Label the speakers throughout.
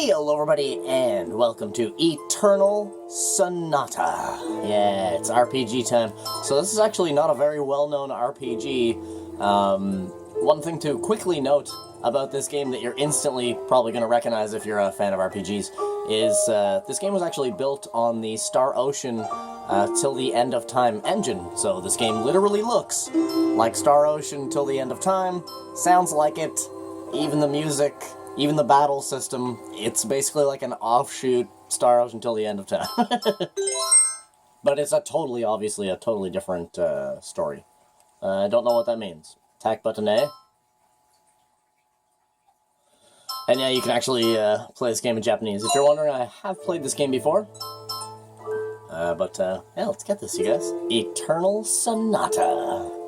Speaker 1: Hello everybody, and welcome to Eternal Sonata. Yeah, it's RPG time. So this is actually not a very well-known RPG. One thing to quickly note about this game that you're instantly probably going to recognize if you're a fan of RPGs is this game was actually built on the Star Ocean Till the End of Time engine. So this game literally looks like Star Ocean Till the End of Time, sounds like it, even the music, even the battle system, it's basically like an offshoot Star Ocean Till the End of Time. But it's obviously a totally different story. I don't know what that means. Attack button A. And yeah, you can actually play this game in Japanese. If you're wondering, I have played this game before. Yeah, let's get this, you guys. Eternal Sonata.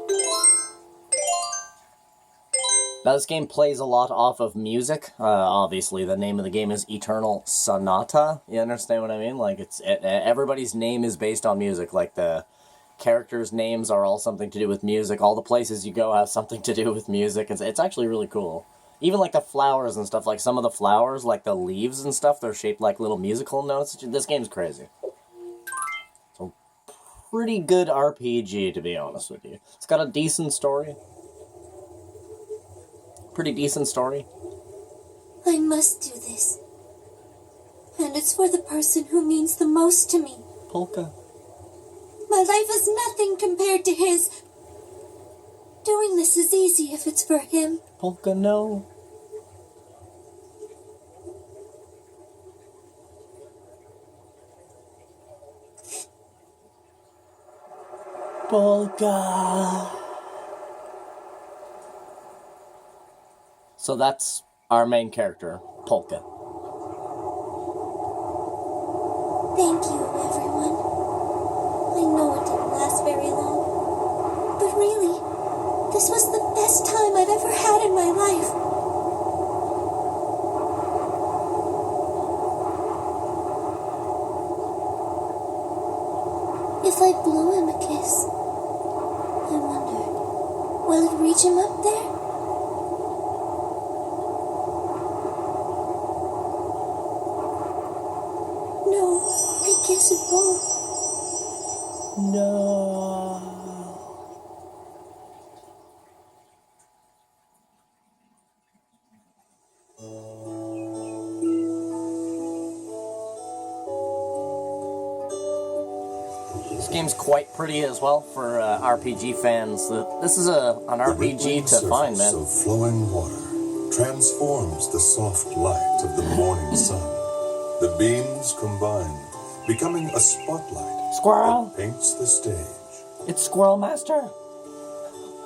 Speaker 1: Now, this game plays a lot off of music. Obviously, the name of the game is Eternal Sonata. You understand what I mean? Like, everybody's name is based on music. Like, the characters' names are all something to do with music. All the places you go have something to do with music. It's actually really cool. Even, like, the flowers and stuff. Like, some of the flowers, like the leaves and stuff, they're shaped like little musical notes. This game's crazy. It's a pretty good RPG, to be honest with you. It's got a decent story. Pretty decent story.
Speaker 2: I must do this. And it's for the person who means the most to me.
Speaker 1: Polka.
Speaker 2: My life is nothing compared to his. Doing this is easy if it's for him.
Speaker 1: Polka, no. Polka. So that's our main character, Polka.
Speaker 2: Thank you, everyone. I know it didn't last very long. But really, this was the best time I've ever had in my life. If I blow him a kiss, I wonder, will it reach him up there? I guess it won't.
Speaker 1: No. This game's quite pretty as well for RPG fans. This is an RPG to find, man.
Speaker 3: The flowing water transforms the soft light of the morning sun. The beams combine, becoming a spotlight
Speaker 1: Squirrel!
Speaker 3: that paints the stage.
Speaker 1: It's Squirrel Master!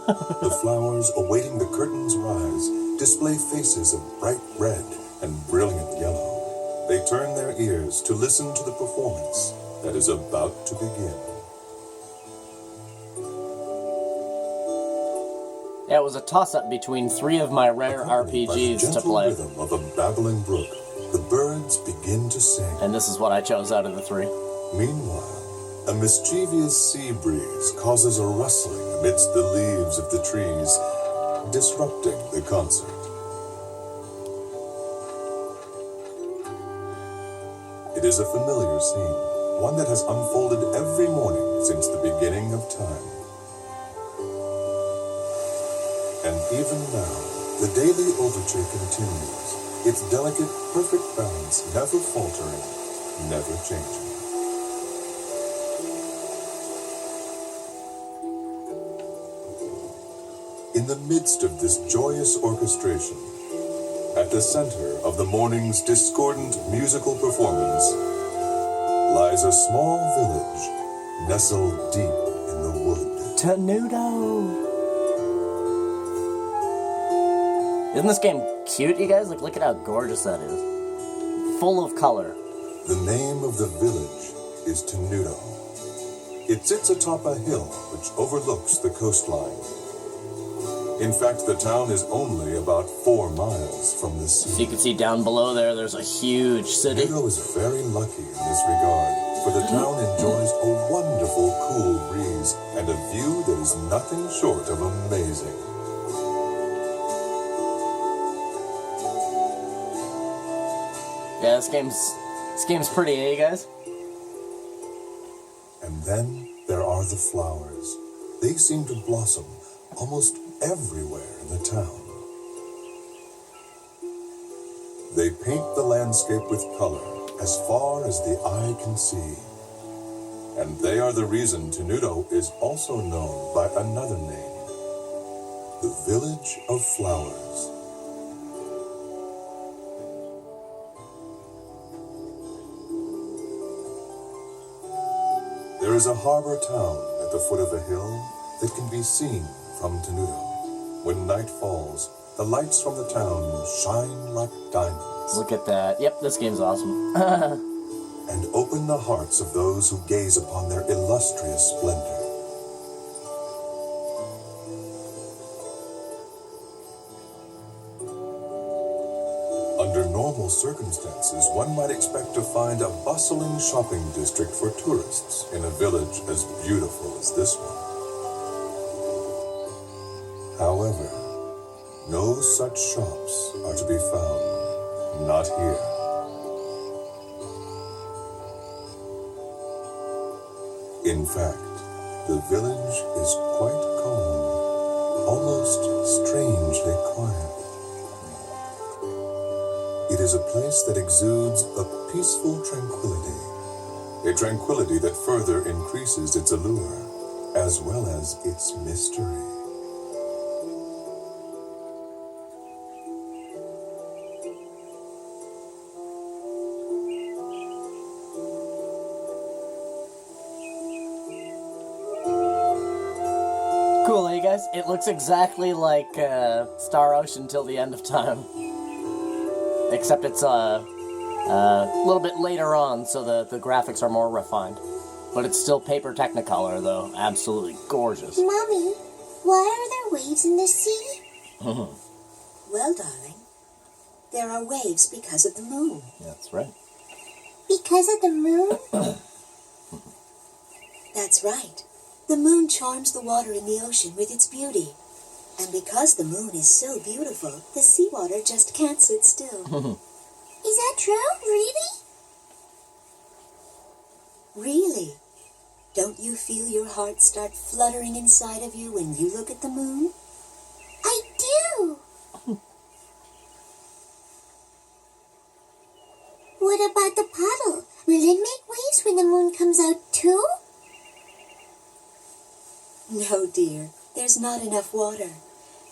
Speaker 3: The flowers awaiting the curtain's rise display faces of bright red and brilliant yellow. They turn their ears to listen to the performance that is about to begin.
Speaker 1: Yeah, it was a toss-up between three of my rare RPGs to play.
Speaker 3: Rhythm of a babbling brook, the birds begin to sing.
Speaker 1: And this is what I chose out of the three.
Speaker 3: Meanwhile, a mischievous sea breeze causes a rustling amidst the leaves of the trees, disrupting the concert. It is a familiar scene, one that has unfolded every morning since the beginning of time. And even now, the daily overture continues, its delicate, perfect balance never faltering, never changing. In the midst of this joyous orchestration, at the center of the morning's discordant musical performance, lies a small village nestled deep in the wood.
Speaker 1: Tenuto! Isn't this game cute, you guys? Like, look at how gorgeous that is. Full of color.
Speaker 3: The name of the village is Tenuto. It sits atop a hill which overlooks the coastline. In fact, the town is only about 4 miles from the sea.
Speaker 1: So you can see down below there's a huge city.
Speaker 3: Tenuto is very lucky in this regard, for the town enjoys a wonderful cool breeze and a view that is nothing short of amazing.
Speaker 1: Yeah, this game's pretty, eh, you guys?
Speaker 3: And then there are the flowers. They seem to blossom almost everywhere in the town. They paint the landscape with color as far as the eye can see. And they are the reason Tenuto is also known by another name, the Village of Flowers. There is a harbor town at the foot of a hill that can be seen from Tenuto. When night falls, the lights from the town shine like diamonds.
Speaker 1: Look at that. Yep, this game's awesome.
Speaker 3: And open the hearts of those who gaze upon their illustrious splendor. Under normal circumstances, one might expect to find a bustling shopping district for tourists in a village as beautiful as this one. However, no such shops are to be found, not here. In fact, the village is quite calm, almost strangely quiet. It is a place that exudes a peaceful tranquility, a tranquility that further increases its allure, as well as its mystery.
Speaker 1: Cool, eh, guys? It looks exactly like Star Ocean till the end of time. Except it's a little bit later on, so the graphics are more refined. But it's still paper Technicolor, though. Absolutely gorgeous.
Speaker 2: Mommy, why are there waves in the sea?
Speaker 4: Well, darling, there are waves because of the moon.
Speaker 1: That's right.
Speaker 2: Because of the moon?
Speaker 4: That's right. The moon charms the water in the ocean with its beauty. And because the moon is so beautiful, the seawater just can't sit still.
Speaker 2: Is that true? Really?
Speaker 4: Really? Don't you feel your heart start fluttering inside of you when you look at the moon?
Speaker 2: I do. What about the puddle? Will it make waves when the moon comes out too?
Speaker 4: No, dear. There's not enough water.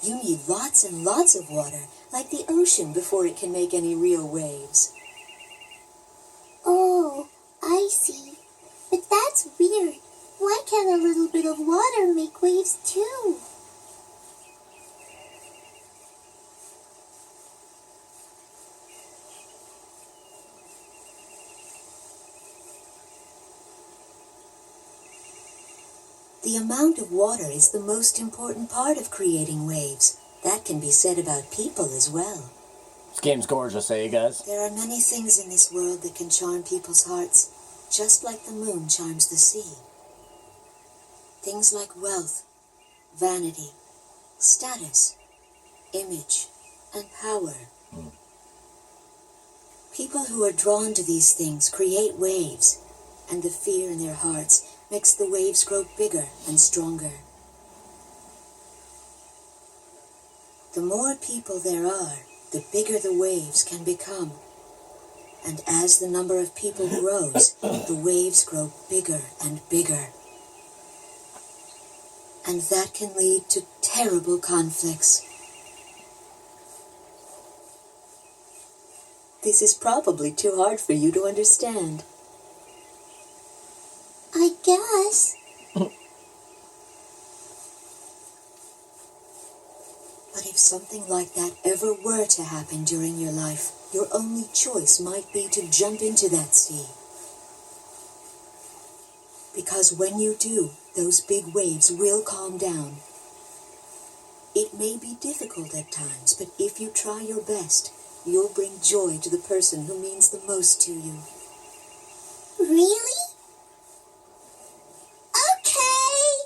Speaker 4: You need lots and lots of water, like the ocean, before it can make any real waves.
Speaker 2: Oh, I see. But that's weird. Why can't a little bit of water make waves too?
Speaker 4: The amount of water is the most important part of creating waves. That can be said about people as well.
Speaker 1: This game's gorgeous, eh, guys?
Speaker 4: There are many things in this world that can charm people's hearts, just like the moon charms the sea. Things like wealth, vanity, status, image, and power. People who are drawn to these things create waves, and the fear in their hearts makes the waves grow bigger and stronger. The more people there are, the bigger the waves can become. And as the number of people grows, the waves grow bigger and bigger. And that can lead to terrible conflicts. This is probably too hard for you to understand.
Speaker 2: I guess.
Speaker 4: But if something like that ever were to happen during your life, your only choice might be to jump into that sea. Because when you do, those big waves will calm down. It may be difficult at times, but if you try your best, you'll bring joy to the person who means the most to you.
Speaker 2: Really? Okay.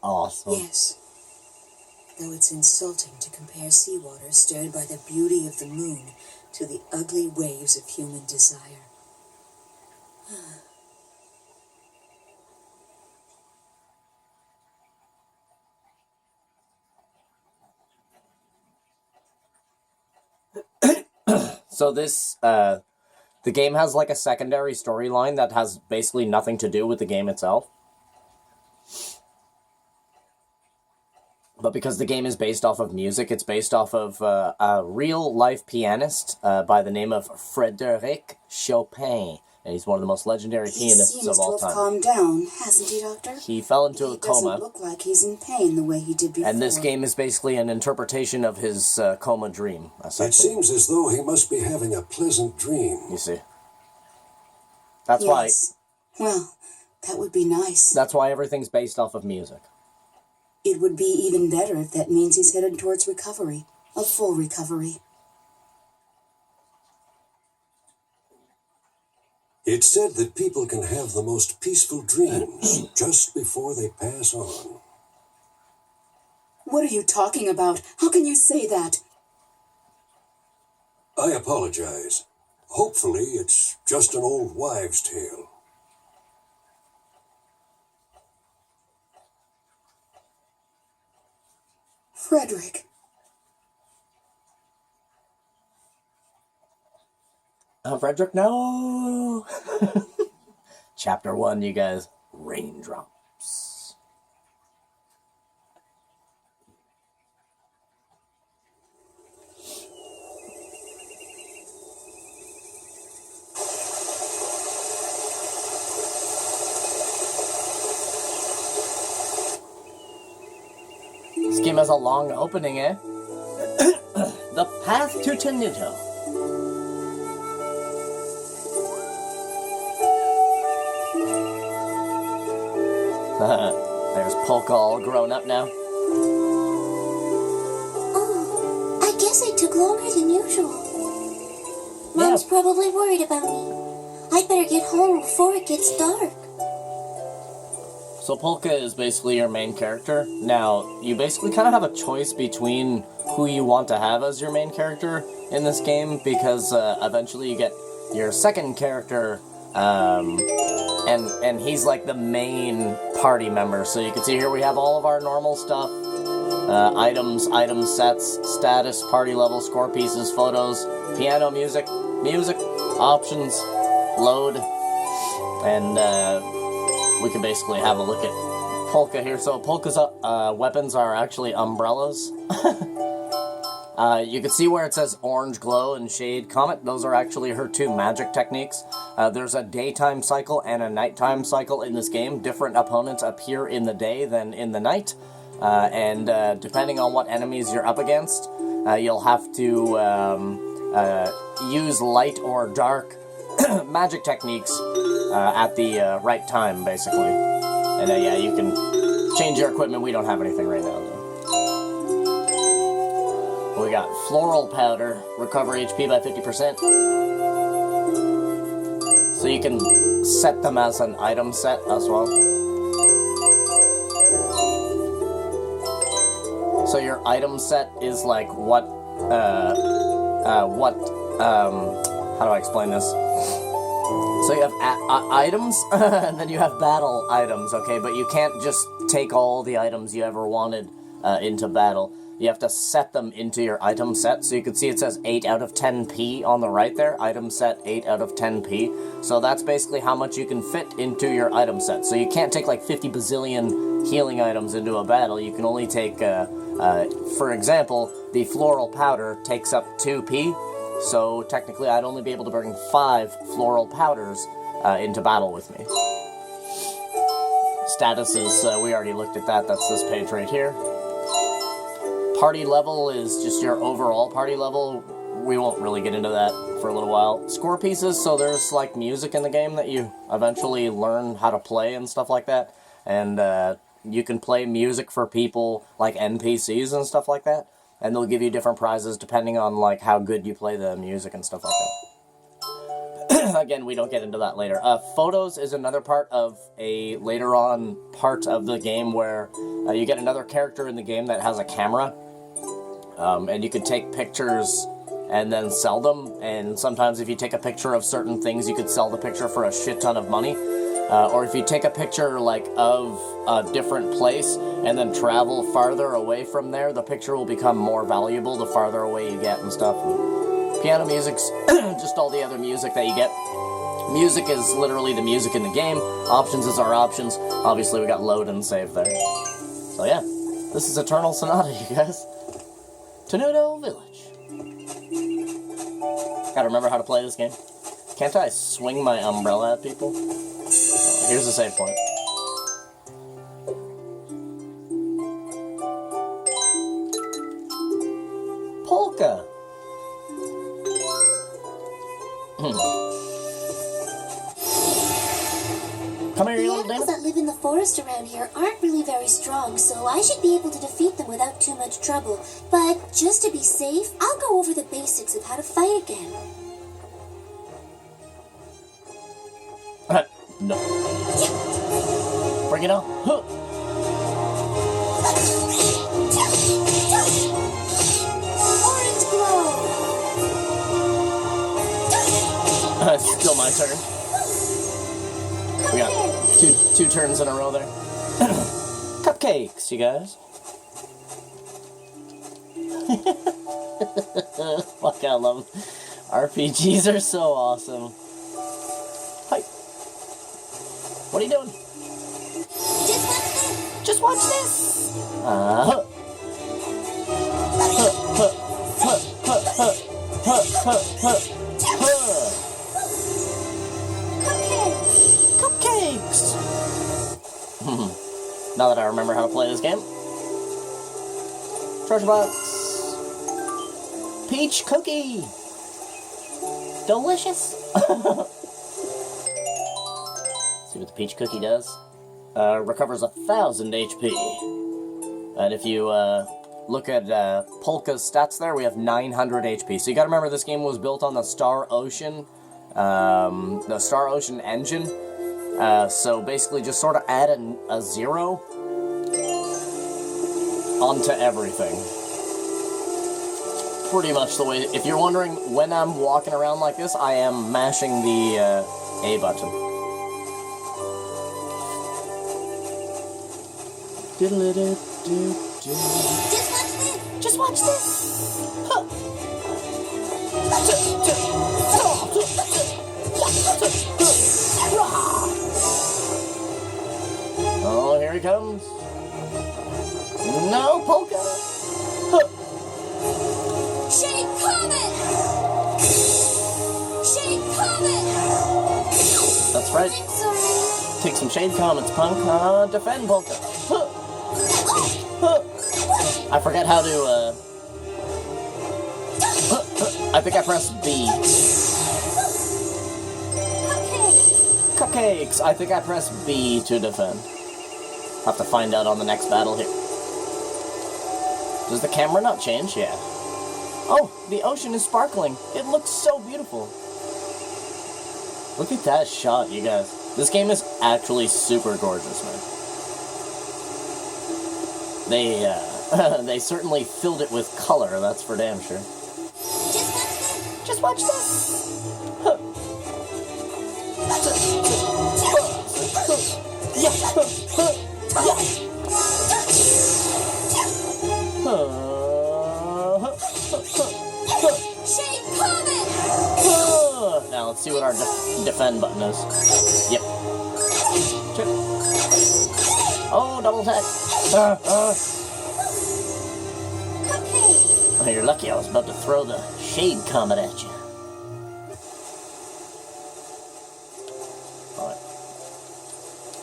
Speaker 1: Awesome.
Speaker 4: Yes. though it's insulting to compare seawater stirred by the beauty of the moon to the ugly waves of human desire.
Speaker 1: So this, the game has like a secondary storyline that has basically nothing to do with the game itself. But because the game is based off of music, it's based off of a real-life pianist by the name of Frédéric Chopin. And he's one of the most legendary pianists of all time.
Speaker 4: He seems to have calmed down, hasn't he, Doctor?
Speaker 1: He fell into a coma.
Speaker 4: He doesn't look like he's in pain the way he did before.
Speaker 1: And this game is basically an interpretation of his coma dream, essentially.
Speaker 5: It seems as though he must be having a pleasant dream.
Speaker 1: You see. That's
Speaker 4: yes. Well, that would be nice.
Speaker 1: That's why everything's based off of music.
Speaker 4: It would be even better if that means he's headed towards recovery. A full recovery.
Speaker 5: It's said that people can have the most peaceful dreams just before they pass on.
Speaker 4: What are you talking about? How can you say that?
Speaker 5: I apologize. Hopefully, it's just an old wives' tale.
Speaker 4: Frederick.
Speaker 1: Frederick, no! Chapter 1, you guys. Raindrops. This game has a long opening, eh? The Path to Tenuto. There's Polka all grown up now.
Speaker 2: Oh, I guess I took longer than usual. Mom's probably worried about me. I'd better get home before it gets dark.
Speaker 1: So Polka is basically your main character. Now, you basically kind of have a choice between who you want to have as your main character in this game, because eventually you get your second character, and he's like the main party member. So you can see here we have all of our normal stuff. Items, item sets, status, party level, score pieces, photos, piano music, options, load, and we can basically have a look at Polka here. So Polka's weapons are actually umbrellas. You can see where it says orange glow and shade comet. Those are actually her two magic techniques. There's a daytime cycle and a nighttime cycle in this game. Different opponents appear in the day than in the night. And depending on what enemies you're up against, you'll have to use light or dark magic techniques at the right time, basically. And yeah, you can change your equipment. We don't have anything right now, though. We got floral powder, recover HP by 50%. So you can set them as an item set as well. So your item set is like how do I explain this? So you have items, and then you have battle items, okay? But you can't just take all the items you ever wanted into battle. You have to set them into your item set. So you can see it says 8 out of 10p on the right there. Item set 8 out of 10p. So that's basically how much you can fit into your item set. So you can't take like 50 bazillion healing items into a battle. You can only take, for example, the floral powder takes up 2p. So technically I'd only be able to bring 5 floral powders into battle with me. Statuses, we already looked at that. That's this page right here. Party level is just your overall party level. We won't really get into that for a little while. Score pieces, so there's like music in the game that you eventually learn how to play and stuff like that. And you can play music for people like NPCs and stuff like that. And they'll give you different prizes depending on like how good you play the music and stuff like that. again, we don't get into that later. Photos is another part of a later on part of the game where you get another character in the game that has a camera, and you can take pictures and then sell them, and sometimes if you take a picture of certain things, you could sell the picture for a shit ton of money. Or if you take a picture, like, of a different place and then travel farther away from there, the picture will become more valuable the farther away you get and stuff. And piano music's just all the other music that you get. Music is literally the music in the game. Options is our options. Obviously, we got load and save there. So yeah, this is Eternal Sonata, you guys. Tenuto Village. Gotta remember how to play this game. Can't I swing my umbrella at people? Oh, here's the save point. Polka! Come here, you
Speaker 2: The
Speaker 1: little
Speaker 2: animals
Speaker 1: demon.
Speaker 2: that live in the forest around here aren't really very strong, so I should be able to defeat them without too much trouble. But just to be safe, I'll go over the basics of how to fight again.
Speaker 1: No. Bring it on. Huh.
Speaker 2: Orange glow!
Speaker 1: Still my turn. We got two turns in a row there. Cupcakes, you guys. Fuck, I love them. RPGs are so awesome. Hi. What are you doing? Just watch this. Cupcakes. Now that I remember how to play this game. Treasure box. Peach cookie. Delicious. See what the peach cookie does. Recovers 1,000 HP. And if you look at Polka's stats there, we have 900 HP. So you gotta remember this game was built on the Star Ocean engine. So basically just sort of add a zero onto everything. Pretty much the way, if you're wondering when I'm walking around like this, I am mashing the A button. Just watch this! Huh. Oh, here he comes. No, Polka! Huh.
Speaker 2: Shade Comet! Shade Comet!
Speaker 1: That's right.
Speaker 2: I'm sorry.
Speaker 1: Take some Shade Comets, punk. Defend Polka. Huh. Huh. I forget how to, I think I pressed B. Cupcakes! I think I pressed B to defend. I'll have to find out on the next battle here. Does the camera not change? Yeah. Oh, the ocean is sparkling. It looks so beautiful. Look at that shot, you guys. This game is actually super gorgeous, man. They certainly filled it with color, that's for damn sure. Just watch this! Huh.
Speaker 2: Shade Comet!
Speaker 1: Now let's see what our defend button is. Yep. Oh, double attack! Oh, you're lucky I was about to throw the Shade Comet at you.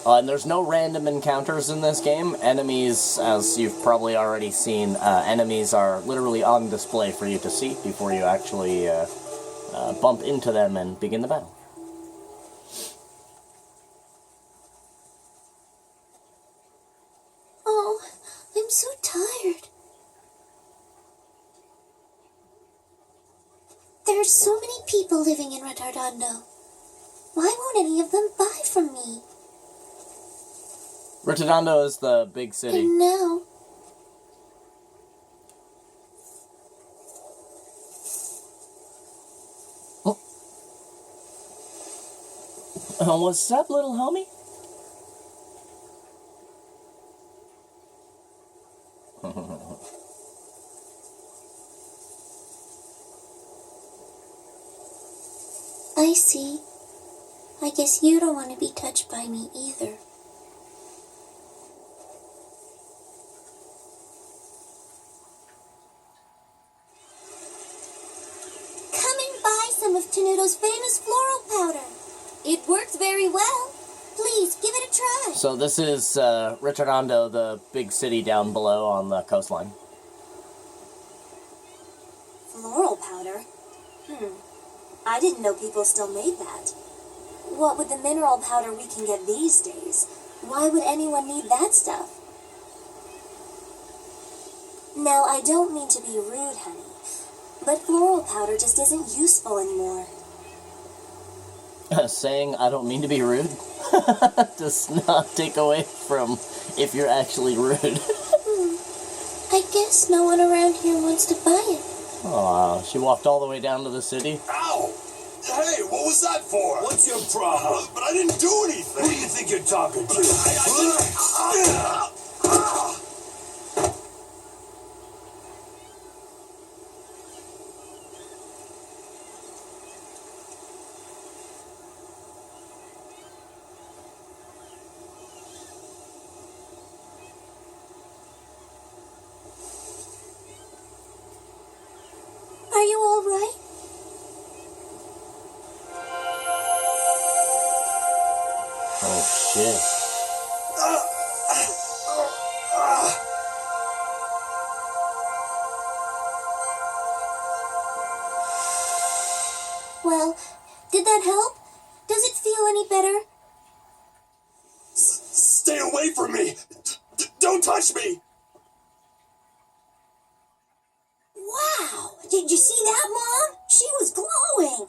Speaker 1: And there's no random encounters in this game. Enemies, as you've probably already seen, enemies are literally on display for you to see before you actually bump into them and begin the battle.
Speaker 2: Oh, I'm so tired. There are so many people living in Retardondo. Why won't any of them buy from me?
Speaker 1: Ritodondo is the big city.
Speaker 2: And now...
Speaker 1: What's up, little homie?
Speaker 2: I see. I guess you don't want to be touched by me either. Come and buy some of Tenuto's famous floral powder. It works very well. Please, give it a try.
Speaker 1: So this is Ritodondo, the big city down below on the coastline.
Speaker 2: Floral powder? I didn't know people still made that. What with the mineral powder we can get these days, why would anyone need that stuff? Now, I don't mean to be rude, honey, but floral powder just isn't useful anymore.
Speaker 1: Saying I don't mean to be rude does not take away from if you're actually rude.
Speaker 2: I guess no one around here wants to buy it.
Speaker 1: Aw, she walked all the way down to the city.
Speaker 6: Ow! Hey, what was that for? What's your problem? But I didn't do anything. Who do you think you're talking to?
Speaker 2: Are you all right?
Speaker 1: Oh, shit.
Speaker 2: Well, did that help? Does it feel any better?
Speaker 6: Stay away from me! Don't touch me!
Speaker 2: Wow! Did you see that, Mom? She was glowing!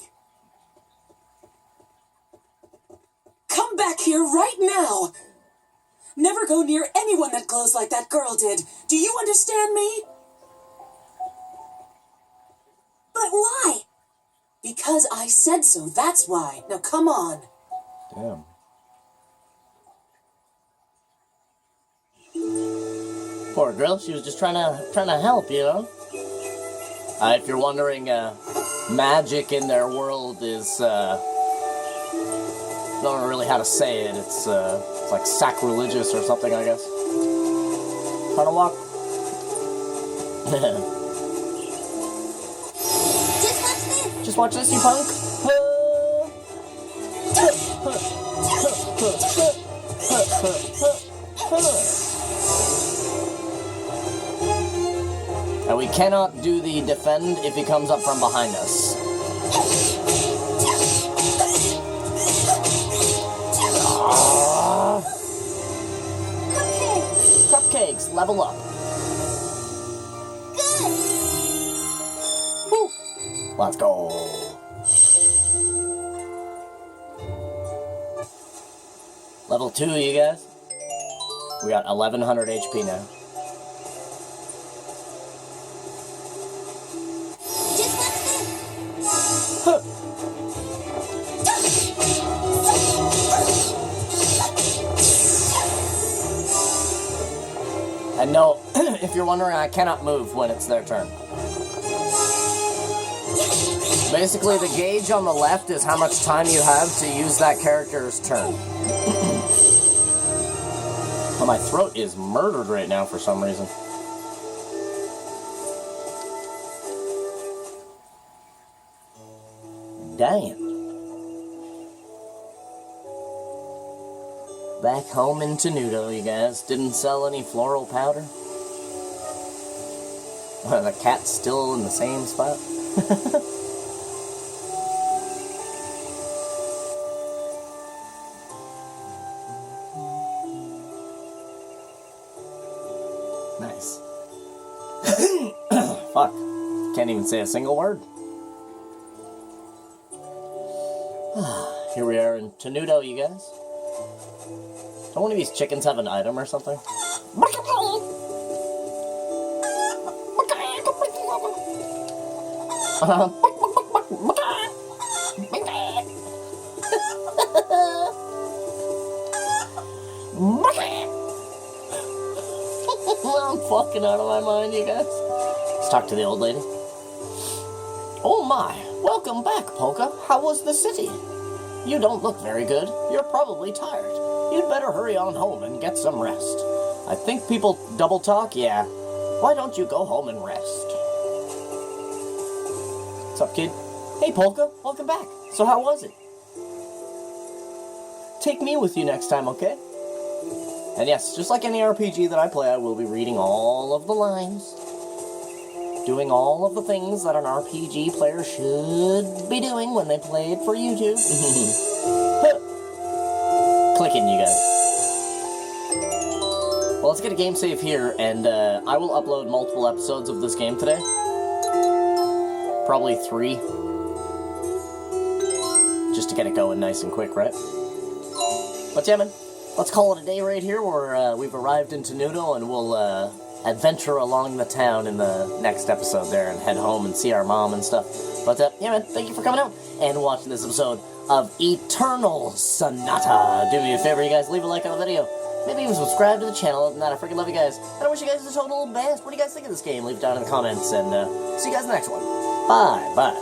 Speaker 7: Come back here right now! Never go near anyone that glows like that girl did. Do you understand me?
Speaker 2: But why?
Speaker 7: Because I said so, that's why. Now come on.
Speaker 1: Damn. Poor girl, she was just trying to help, you know? If you're wondering, magic in their world is, don't know really how to say it. It's like sacrilegious or something, I guess. Trying to walk.
Speaker 2: Just watch this.
Speaker 1: Just watch this, you punk. And we cannot do the defend if he comes up from behind us. Cupcakes, level up.
Speaker 2: Good!
Speaker 1: Woo. Let's go. Level 2, you guys. We got 1100 HP now.
Speaker 2: Just watch this.
Speaker 1: Huh. And no, if you're wondering, I cannot move when it's their turn. Basically, the gauge on the left is how much time you have to use that character's turn. Well, my throat is murdered right now for some reason. Damn. Back home in Tenuto, you guys. Didn't sell any floral powder. The cat's still in the same spot. Nice. Fuck. Can't even say a single word. Here we are in Tenuto, you guys. Don't one of these chickens have an item or something? I'm fucking out of my mind, you guys. Let's talk to the old lady. Oh my, welcome back, Polka. How was the city? You don't look very good. You're probably tired. You'd better hurry on home and get some rest. I think people double talk, yeah. Why don't you go home and rest? What's up, kid? Hey, Polka, welcome back. So how was it? Take me with you next time, okay? And yes, just like any RPG that I play, I will be reading all of the lines, doing all of the things that an RPG player should be doing when they play it for YouTube. Clicking, you guys. Well, let's get a game save here, and I will upload multiple episodes of this game today. Probably 3. Just to get it going nice and quick, right? But yeah, man, let's call it a day right here, where we've arrived in Tenuto, and we'll adventure along the town in the next episode there, and head home and see our mom and stuff. But yeah, man, thank you for coming out and watching this episode of Eternal Sonata. Do me a favor, you guys, leave a like on the video. Maybe even subscribe to the channel. Other than that, I freaking love you guys. And I wish you guys the total best. What do you guys think of this game? Leave it down in the comments, and see you guys in the next one. Bye.